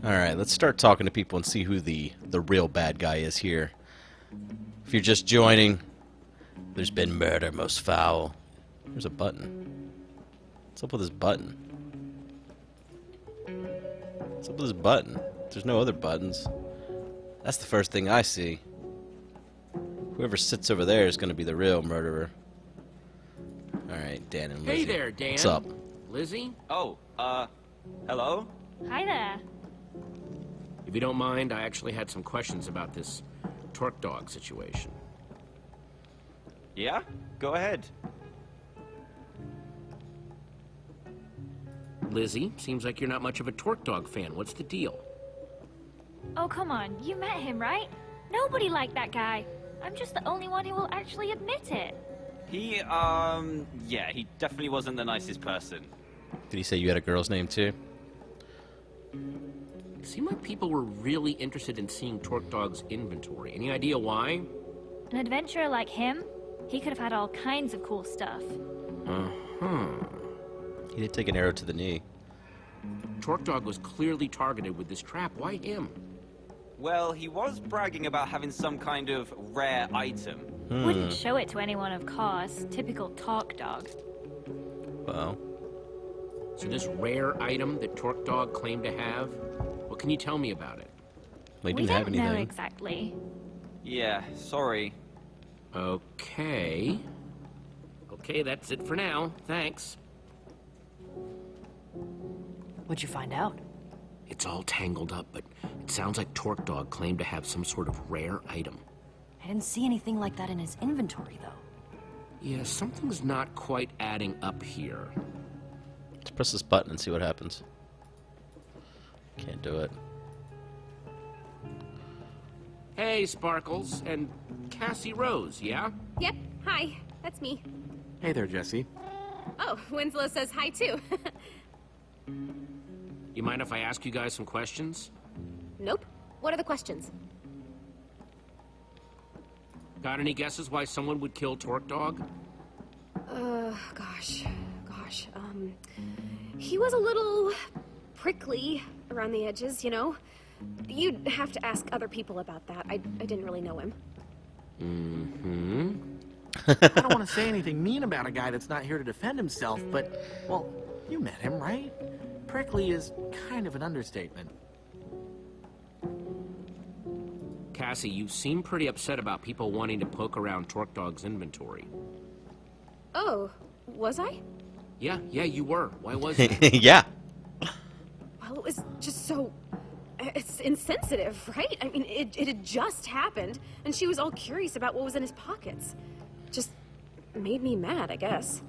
Alright, let's start talking to people and see who the real bad guy is here. If you're just joining, there's been murder most foul. There's a button. What's up with this button? What's up with this button? There's no other buttons. That's the first thing I see. Whoever sits over there is going to be the real murderer. Alright, Dan and Lizzie. Hey there, Dan. What's up? Lizzie? Oh, hello? Hi there. If you don't mind, I actually had some questions about this Torque Dog situation. Yeah? Go ahead. Lizzie, seems like you're not much of a Torque Dog fan. What's the deal? Oh, come on. You met him, right? Nobody liked that guy. I'm just the only one who will actually admit it. He, yeah, he definitely wasn't the nicest person. Did he say you had a girl's name too? It seemed like people were really interested in seeing Torque Dog's inventory. Any idea why? An adventurer like him, he could have had all kinds of cool stuff. Uh-huh. He did take an arrow to the knee. Torque Dog was clearly targeted with this trap. Why him? Well, he was bragging about having some kind of rare item. Wouldn't show it to anyone, of course. Typical talk dog. Well, So this rare item that Torque Dog claimed to have, what can you tell me about it? we We didn't have don't know anything. exactly. Yeah, sorry. Okay. Okay, that's it for now. Thanks. What'd you find out? It's all tangled up, but it sounds like Torque Dog claimed to have some sort of rare item. I didn't see anything like that in his inventory, though. Yeah, something's not quite adding up here. Let's press this button and see what happens. Can't do it. Hey, Sparkles, and Cassie Rose, yeah? Yep, hi, that's me. Hey there, Jesse. Oh, Winslow says hi too. You mind if I ask you guys some questions? Nope. What are the questions? Got any guesses why someone would kill Torque Dog? Gosh. He was a little prickly around the edges, you know? You'd have to ask other people about that. I didn't really know him. Mm-hmm. I don't want to say anything mean about a guy that's not here to defend himself, but, well, you met him, right? Prickly is kind of an understatement. Cassie, you seem pretty upset about people wanting to poke around Torque Dog's inventory. Oh, was I? Yeah, you were. Why was it? Yeah. Well, it was just so... It's insensitive, right? I mean, it had just happened, and she was all curious about what was in his pockets. Just made me mad, I guess.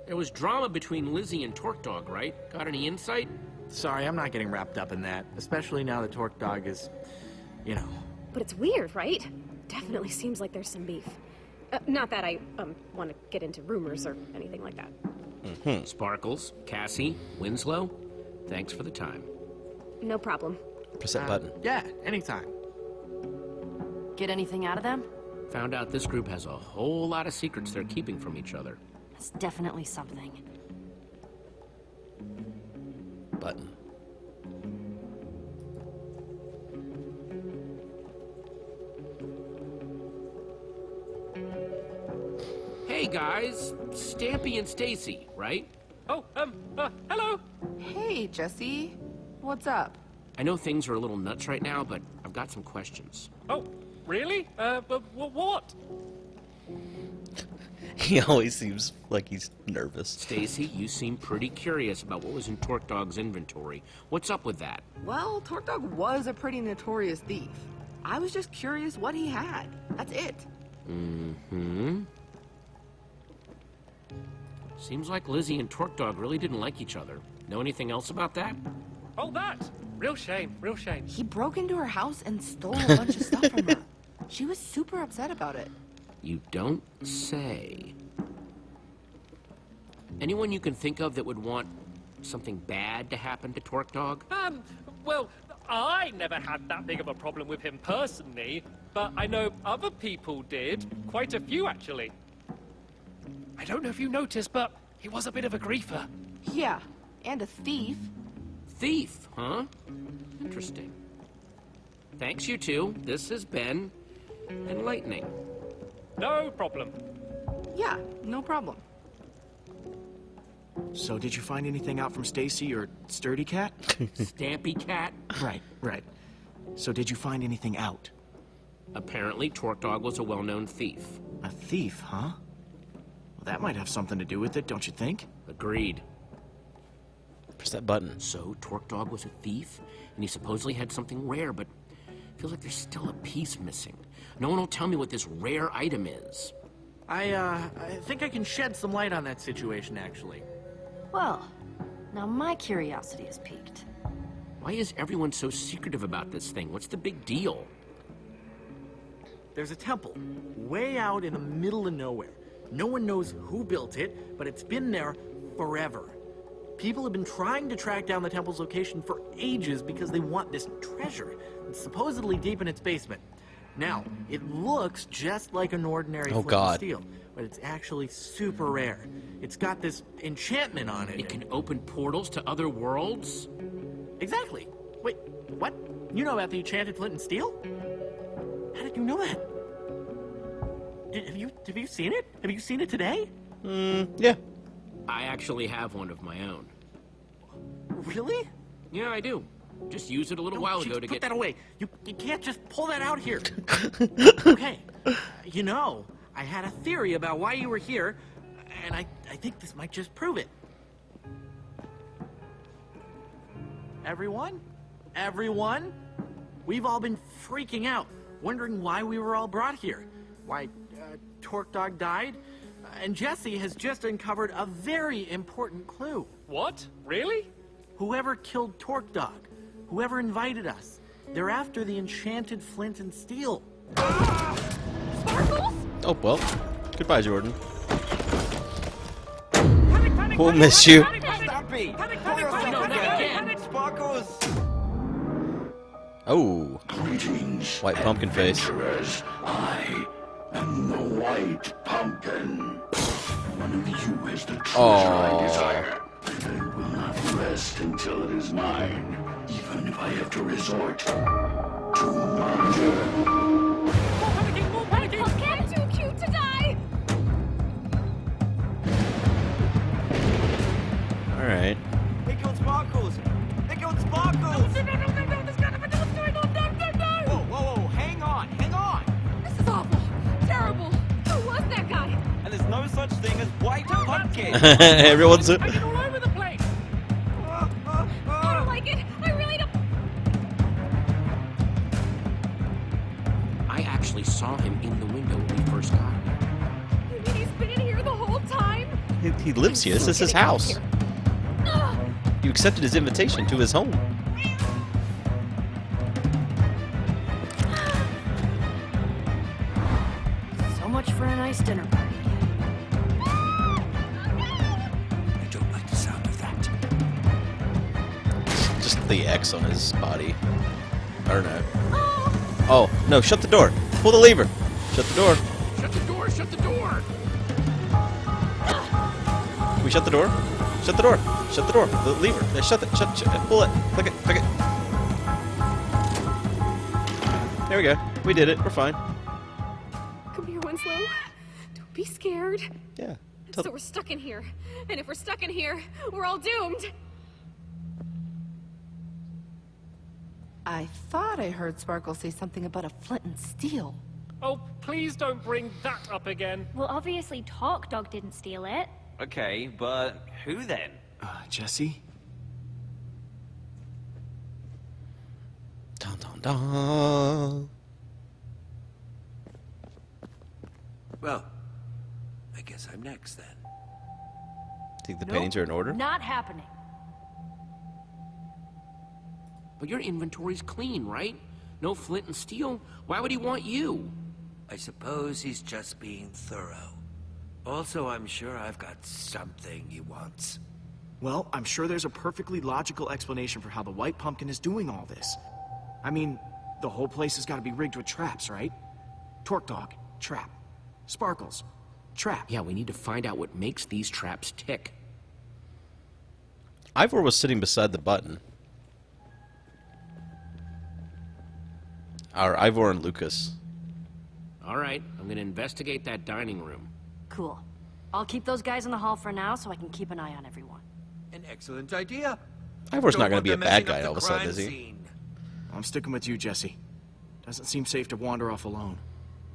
There was drama between Lizzie and Torque Dog, right? Got any insight? Sorry, I'm not getting wrapped up in that, especially now that Torque Dog is, you know. But it's weird, right? Definitely seems like there's some beef. Not that I want to get into rumors or anything like that. Sparkles, Cassie, Winslow, thanks for the time. No problem. Press that button. Yeah, anytime. Get anything out of them? Found out this group has a whole lot of secrets they're keeping from each other. That's definitely something. Button. Hey guys, Stampy and Stacy, right? Oh, hello. Hey, Jesse. What's up? I know things are a little nuts right now, but I've got some questions. Oh, really? But what? He always seems like he's nervous. Stacy, you seem pretty curious about what was in Torque Dog's inventory. What's up with that? Well, Torque Dog was a pretty notorious thief. I was just curious what he had. That's it. Mm-hmm. Seems like Lizzie and Torque Dog really didn't like each other. Know anything else about that? Oh, that. Real shame. He broke into her house and stole a bunch of stuff from her. She was super upset about it. You don't say. Anyone you can think of that would want something bad to happen to Torque Dog? Well, I never had that big of a problem with him personally, but I know other people did. Quite a few, actually. I don't know if you noticed, but he was a bit of a griefer. Yeah, And a thief. Thief, huh? Interesting. Thanks, you two. This has been enlightening. No problem. Yeah, no problem. So did you find anything out from Stacy or Sturdy Cat? Stampy Cat? Right. So did you find anything out? Apparently, Torque Dog was a well-known thief. A thief, huh? Well, that might have something to do with it, don't you think? Agreed. Press that button. So, Torque Dog was a thief, and he supposedly had something rare, but feels like there's still a piece missing. No one will tell me what this rare item is. I think I can shed some light on that situation, actually. Well, now my curiosity is piqued. Why is everyone so secretive about this thing? What's the big deal? There's a temple way out in the middle of nowhere. No one knows who built it, but it's been there forever. People have been trying to track down the temple's location for ages because they want this treasure. It's supposedly deep in its basement. Now, it looks just like an ordinary flint and steel, but it's actually super rare. It's got this enchantment on it. It can open portals to other worlds? Exactly. Wait, what? You know about the enchanted flint and steel? How did you know that? Have you seen it? Have you seen it today? Yeah. I actually have one of my own. Really? Yeah, I do. Just used it a little while ago to Put get... that away. You can't just pull that out here. Okay. You know, I had a theory about why you were here, and I think this might just prove it. Everyone? We've all been freaking out, wondering why we were all brought here. Why, Torque Dog died? And Jesse has just uncovered a very important clue. What? Really? Whoever killed Torque Dog, whoever invited us, they're after the enchanted flint and steel. Sparkles? Oh, well. Goodbye, Jordan. We'll miss you. Stampy! No, not again! Sparkles! Oh. Greetings, White pumpkin face. adventurers. I am the White Pumpkin. One of you has the treasure I desire, and I will not rest until it is mine, even if I have to resort to murder. More panicking! I'm too cute to die! Alright. They killed Sparkles! They killed Sparkles! No, there's gotta be what's going on! No! Whoa, hang on! This is awful. Terrible. Who was that guy? And there's no such thing as White Pumpkin! Everyone's... I get all over the place! I don't like it. I really don't. I actually saw him in the window when we first got here. You mean he's been in here the whole time? He lives here. This is his house. You accepted his invitation to his home. So much for a nice dinner party. I don't like the sound of that. Just the X on his body. I don't know. Oh, no, shut the door. Pull the lever. Shut the door. Shut the door! Shut the door! Can we shut the door? Shut the door. Shut the door. The lever. Shut it. Shut it. Pull it. Click it. Click it. There we go. We did it. We're fine. Come here, Winslow. Don't be scared. Yeah. So we're stuck in here. And if we're stuck in here, we're all doomed. I thought I heard Sparkle say something about a flint and steel. Oh, please don't bring that up again. Well, obviously Torque Dog didn't steal it. Okay, but who then? Jesse? Dun, dun, dun. Well, I guess I'm next then. Think the paintings are in order? Not happening. But your inventory's clean, right? No flint and steel? Why would he want you? I suppose he's just being thorough. Also, I'm sure I've got something he wants. Well, I'm sure there's a perfectly logical explanation for how the White Pumpkin is doing all this. I mean, the whole place has got to be rigged with traps, right? Torque Dog, trap. Sparkles, trap. Yeah, we need to find out what makes these traps tick. Ivor was sitting beside the button. Or Ivor and Lucas. All right, I'm gonna investigate that dining room. Cool. I'll keep those guys in the hall for now so I can keep an eye on everyone. An excellent idea. Ivor's not Don't going to be a want them bad messing up guy the all of a sudden, crime is he? scene. I'm sticking with you, Jesse. Doesn't seem safe to wander off alone.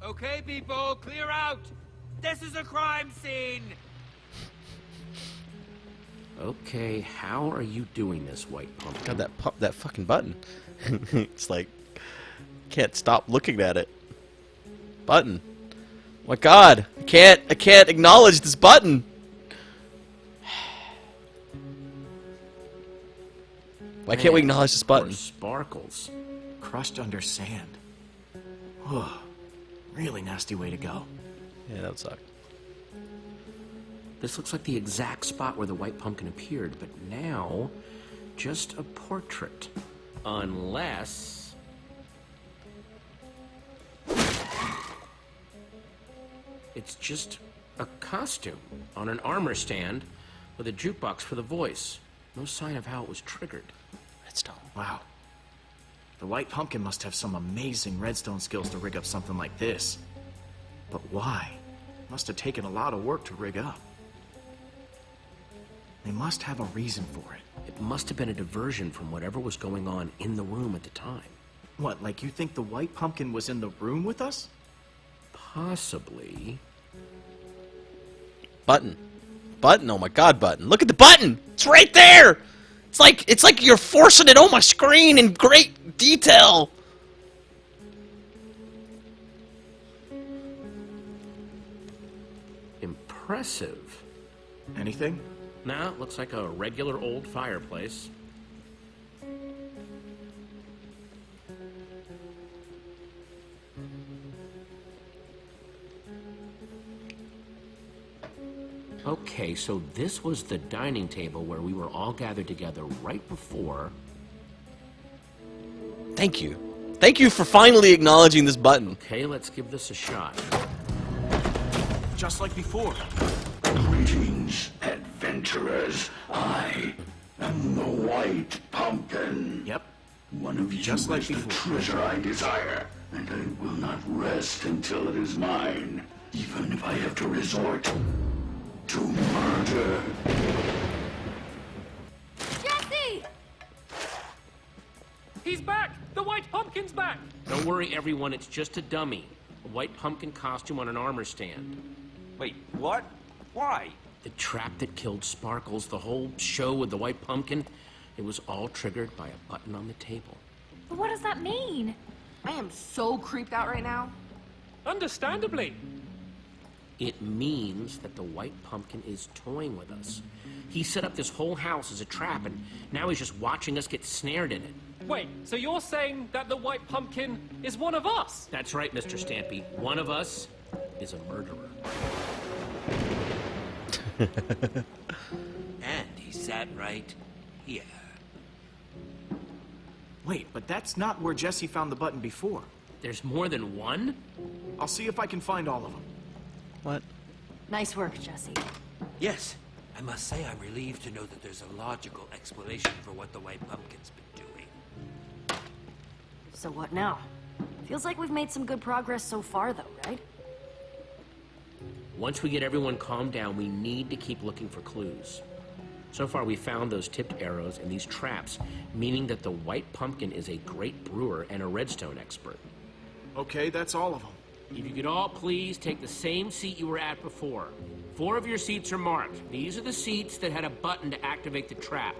Okay, people, clear out. This is a crime scene. Okay, how are you doing this, White Pumpkin? God, that fucking button. It's like, can't stop looking at it. Button. Oh my God, I can't acknowledge this button. Why can't we acknowledge this button? Sparkles. Crushed under sand. Oh, really nasty way to go. Yeah, that would suck. This looks like the exact spot where the White Pumpkin appeared, but now, just a portrait. Unless... it's just a costume on an armor stand with a jukebox for the voice. No sign of how it was triggered. Redstone. Wow. The White Pumpkin must have some amazing redstone skills to rig up something like this. But why? Must have taken a lot of work to rig up. They must have a reason for it. It must have been a diversion from whatever was going on in the room at the time. What, like you think the White Pumpkin was in the room with us? Possibly. Button. Button, oh my God, button. Look at the button! It's right there! It's like you're forcing it on my screen in great detail! Impressive. Anything? Nah, looks like a regular old fireplace. Okay, so this was the dining table where we were all gathered together right before... Thank you. Thank you for finally acknowledging this button. Okay, let's give this a shot. Just like before. Greetings, adventurers. I am the White Pumpkin. Yep. One of you Just like is the before. treasure I desire, and I will not rest until it is mine, even if I have to resort to murder. Jesse! He's back! The White Pumpkin's back! Don't worry, everyone, it's just a dummy. A White Pumpkin costume on an armor stand. Wait, what? Why? The trap that killed Sparkles, the whole show with the White Pumpkin, it was all triggered by a button on the table. But what does that mean? I am so creeped out right now. Understandably. It means that the White Pumpkin is toying with us. He set up this whole house as a trap, and now he's just watching us get snared in it. Wait, so you're saying that the White Pumpkin is one of us? That's right, Mr. Stampy. One of us is a murderer. And he sat right here. Wait, but that's not where Jesse found the button before. There's more than one? I'll see if I can find all of them. What? Nice work, Jesse. Yes, I must say I'm relieved to know that there's a logical explanation for what the White Pumpkin's been doing. So what now? Feels like we've made some good progress so far, though, right? Once we get everyone calmed down, we need to keep looking for clues. So far, we found those tipped arrows and these traps, meaning that the White Pumpkin is a great brewer and a redstone expert. Okay, that's all of them. If you could all please take the same seat you were at before. 4 of your seats are marked. These are the seats that had a button to activate the trap.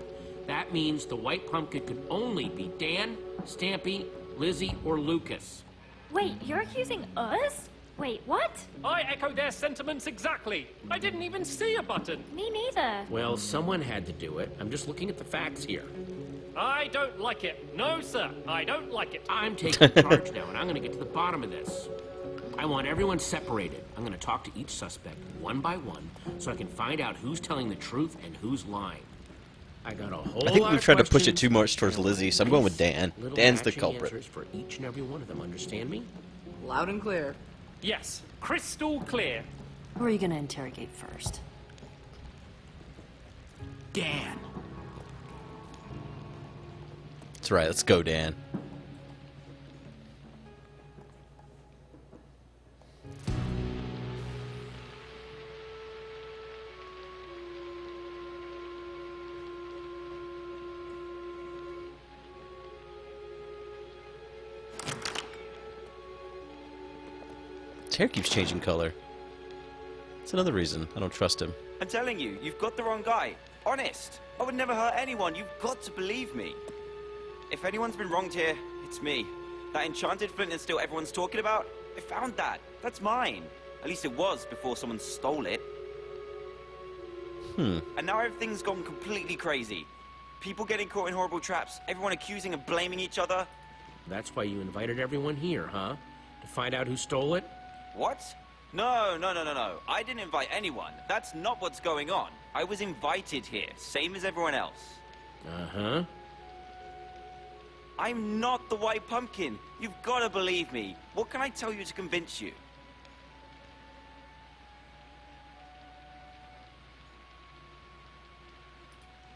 That means the White Pumpkin could only be Dan, Stampy, Lizzie, or Lucas. Wait, you're accusing us? Wait, what? I echo their sentiments exactly. I didn't even see a button. Me neither. Well, someone had to do it. I'm just looking at the facts here. I don't like it. No, sir, I don't like it. I'm taking charge now, and I'm going to get to the bottom of this. I want everyone separated. I'm going to talk to each suspect one by one so I can find out who's telling the truth and who's lying. I got a whole I think lot we've of tried to push it questions too much towards Lizzie, so I'm going with Dan. Little Dan's the matching culprit. answers for each and every one of them. Understand me? Loud and clear. Yes, crystal clear. Who are you gonna interrogate first? Dan. That's right, let's go, Dan. His hair keeps changing color. That's another reason I don't trust him. I'm telling you, you've got the wrong guy. Honest. I would never hurt anyone. You've got to believe me. If anyone's been wronged here, it's me. That enchanted flint and steel everyone's talking about, I found that. That's mine. At least it was before someone stole it. And now everything's gone completely crazy. People getting caught in horrible traps, everyone accusing and blaming each other. That's why you invited everyone here, huh? To find out who stole it? What? No. I didn't invite anyone. That's not what's going on. I was invited here, same as everyone else. Uh-huh. I'm not the White Pumpkin. You've got to believe me. What can I tell you to convince you?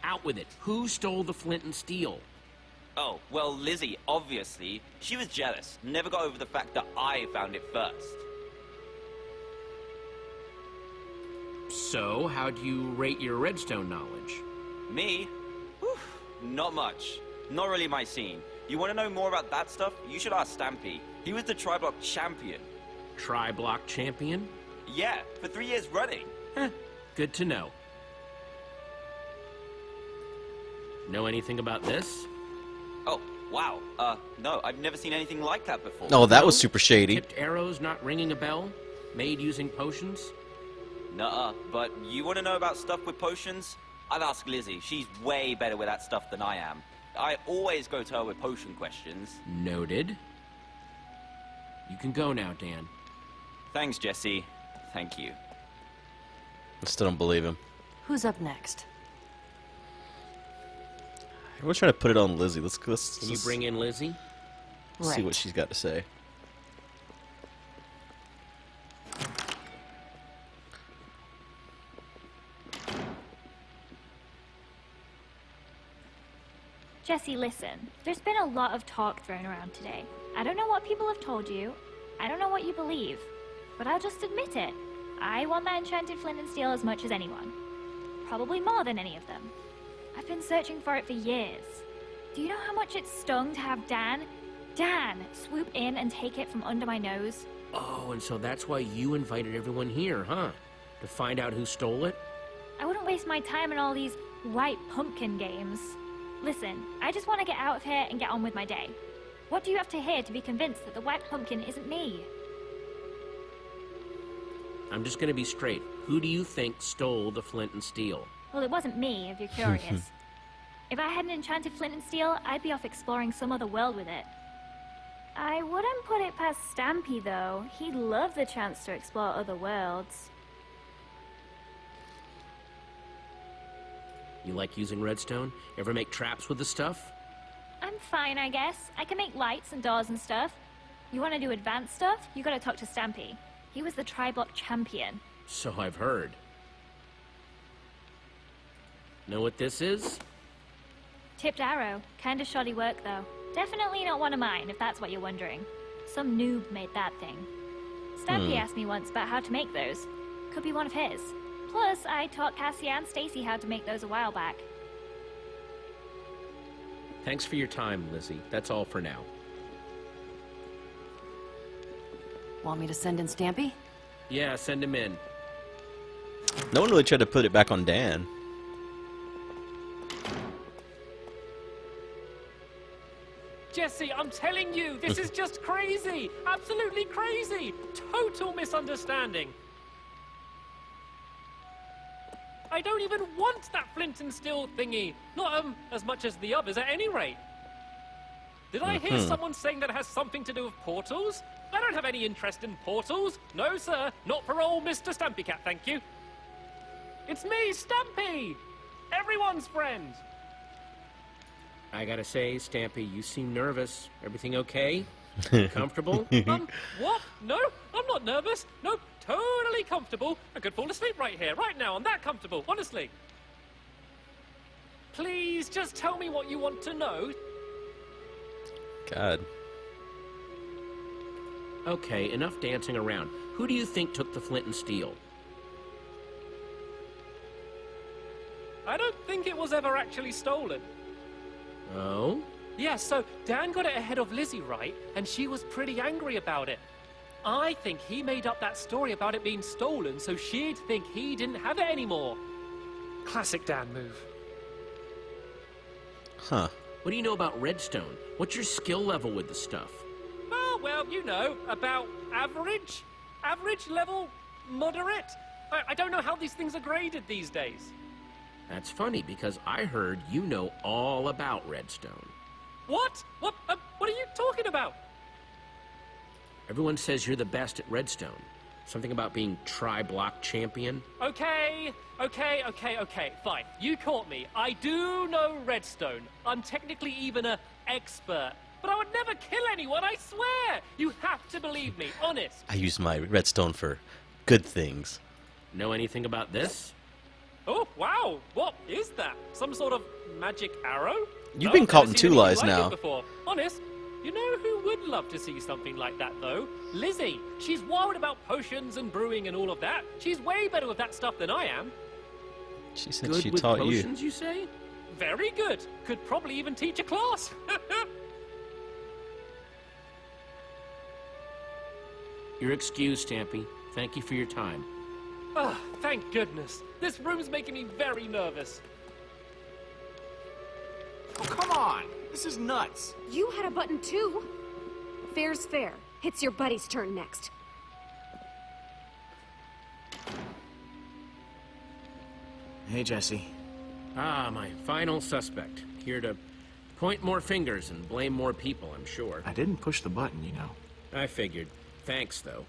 Out with it. Who stole the flint and steel? Oh, well, Lizzie, obviously. She was jealous. Never got over the fact that I found it first. So, how do you rate your redstone knowledge? Me? Whew, not much. Not really my scene. You want to know more about that stuff? You should ask Stampy. He was the Tri-Block champion. Tri-Block champion? Yeah, for 3 years running. Good to know. Know anything about this? Oh, wow. No, I've never seen anything like that before. Oh, that was super shady. Tipped arrows not ringing a bell? Made using potions? Nuh-uh, but you want to know about stuff with potions? I'd ask Lizzie. She's way better with that stuff than I am. I always go to her with potion questions. Noted. You can go now, Dan. Thanks, Jesse. Thank you. I still don't believe him. Who's up next? Everyone's trying to put it on Lizzie. Let's Can you bring in Lizzie? see what she's got to say. Jesse, listen. There's been a lot of talk thrown around today. I don't know what people have told you. I don't know what you believe. But I'll just admit it. I want that enchanted flint and steel as much as anyone. Probably more than any of them. I've been searching for it for years. Do you know how much it stung to have Dan swoop in and take it from under my nose? Oh, and so that's why you invited everyone here, huh? To find out who stole it? I wouldn't waste my time in all these white pumpkin games. Listen, I just want to get out of here and get on with my day. What do you have to hear to be convinced that the white pumpkin isn't me? I'm just gonna be straight. Who do you think stole the flint and steel? Well, it wasn't me, if you're curious. If I had an enchanted flint and steel, I'd be off exploring some other world with it. I wouldn't put it past Stampy, though. He'd love the chance to explore other worlds. You like using redstone? Ever make traps with the stuff? I'm fine, I guess. I can make lights and doors and stuff. You want to do advanced stuff? You gotta talk to Stampy. He was the Tri-Block champion. So I've heard. Know what this is? Tipped arrow. Kinda shoddy work, though. Definitely not one of mine, if that's what you're wondering. Some noob made that thing. Stampy asked me once about how to make those. Could be one of his. Plus, I taught Cassie and Stacy how to make those a while back. Thanks for your time, Lizzie. That's all for now. Want me to send in Stampy? Yeah, send him in. No one really tried to put it back on Dan. Jesse, I'm telling you, this is just crazy! Absolutely crazy! Total misunderstanding! I don't even want that flint and steel thingy! Not, as much as the others at any rate! Did I hear someone saying that it has something to do with portals? I don't have any interest in portals! No, sir! Not for old Mr. Stampy Cat, thank you! It's me, Stampy! Everyone's friend! I gotta say, Stampy, you seem nervous. Everything okay? Comfortable? What? No, I'm not nervous. No, totally comfortable. I could fall asleep right here, right now. I'm that comfortable, honestly. Please, just tell me what you want to know. God. Okay, enough dancing around. Who do you think took the flint and steel? I don't think it was ever actually stolen. Oh? Yeah, so Dan got it ahead of Lizzie, right? And she was pretty angry about it. I think he made up that story about it being stolen so she'd think he didn't have it anymore. Classic Dan move. Huh. What do you know about redstone? What's your skill level with the stuff? Oh, well, you know, about average? Average level? Moderate? I don't know how these things are graded these days. That's funny, because I heard you know all about redstone. What? What are you talking about? Everyone says you're the best at redstone. Something about being tri-block champion. Okay, fine. You caught me. I do know redstone. I'm technically even an expert. But I would never kill anyone, I swear! You have to believe me, honest. I use my redstone for good things. Know anything about this? Oh, wow. What is that? Some sort of magic arrow? You've No, been I've caught never in seen two anything lies like now. it before. Honest. You know who would love to see something like that, though? Lizzie. She's wild about potions and brewing and all of that. She's way better with that stuff than I am. She said Good she with taught potions, you say? Very good. Could probably even teach a class. You're excused, Stampy. Thank you for your time. Oh, thank goodness. This room's making me very nervous. Oh, come on! This is nuts! You had a button too. Fair's fair. It's your buddy's turn next. Hey, Jesse. Ah, my final suspect. Here to point more fingers and blame more people, I'm sure. I didn't push the button, you know. I figured. Thanks, though.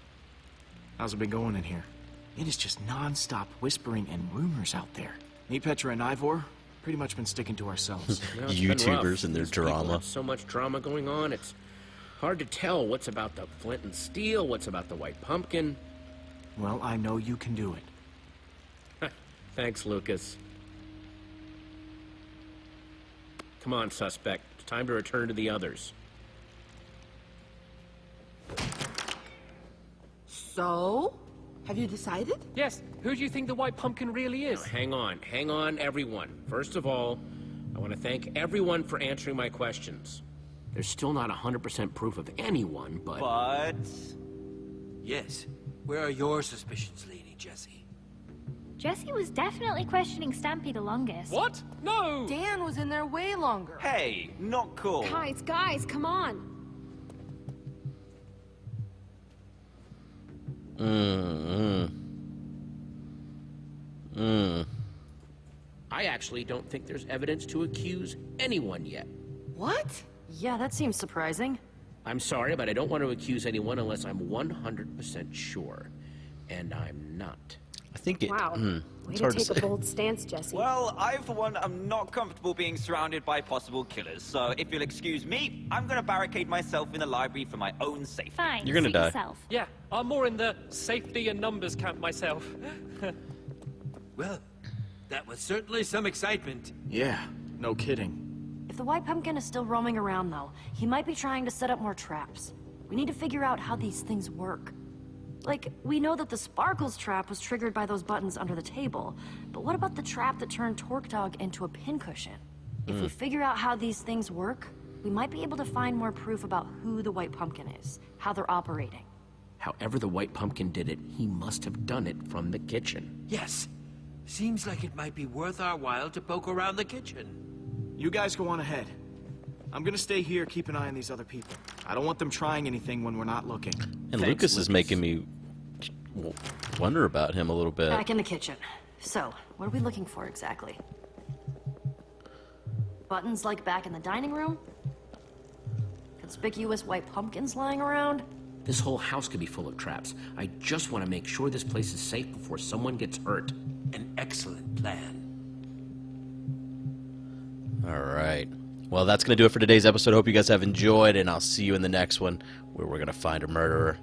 How's it been going in here? It is just non-stop whispering and rumors out there. Me, Petra, and Ivor, pretty much been sticking to ourselves. Well, it's been rough. YouTubers and their These people drama. have so much drama going on, it's hard to tell what's about the flint and steel, what's about the white pumpkin. Well, I know you can do it. Thanks, Lucas. Come on, suspect. It's time to return to the others. So, have you decided? Yes, who do you think the white pumpkin really is? Now, hang on, everyone. First of all, I want to thank everyone for answering my questions. There's still not 100% proof of anyone, but... Yes. Where are your suspicions leading, Jesse? Jesse was definitely questioning Stampy the longest. What? No! Dan was in there way longer. Hey, not cool. Guys, come on. I actually don't think there's evidence to accuse anyone yet. What? Yeah, that seems surprising. I'm sorry, but I don't want to accuse anyone unless I'm 100% sure. And I'm not. I think it... Wow. Way it's to hard to take say. a bold stance, Jesse. Well, I, for one, am not comfortable being surrounded by possible killers, so if you'll excuse me, I'm gonna barricade myself in the library for my own safety. Fine, You're gonna suit die. yourself. Yeah, I'm more in the safety and numbers camp myself. Well, that was certainly some excitement. Yeah, no kidding. If the white pumpkin is still roaming around, though, he might be trying to set up more traps. We need to figure out how these things work. Like, we know that the Sparkles trap was triggered by those buttons under the table, but what about the trap that turned Torque Dog into a pincushion? If we figure out how these things work, we might be able to find more proof about who the white pumpkin is, how they're operating. However the white pumpkin did it, he must have done it from the kitchen. Yes. Seems like it might be worth our while to poke around the kitchen. You guys go on ahead. I'm gonna stay here, keep an eye on these other people. I don't want them trying anything when we're not looking. And Thanks, Lucas is Lucas. making me wonder about him a little bit. Back in the kitchen. So, what are we looking for exactly? Buttons like back in the dining room? Conspicuous white pumpkins lying around? This whole house could be full of traps. I just want to make sure this place is safe before someone gets hurt. An excellent plan. All right. Well, that's going to do it for today's episode. Hope you guys have enjoyed, and I'll see you in the next one where we're going to find a murderer.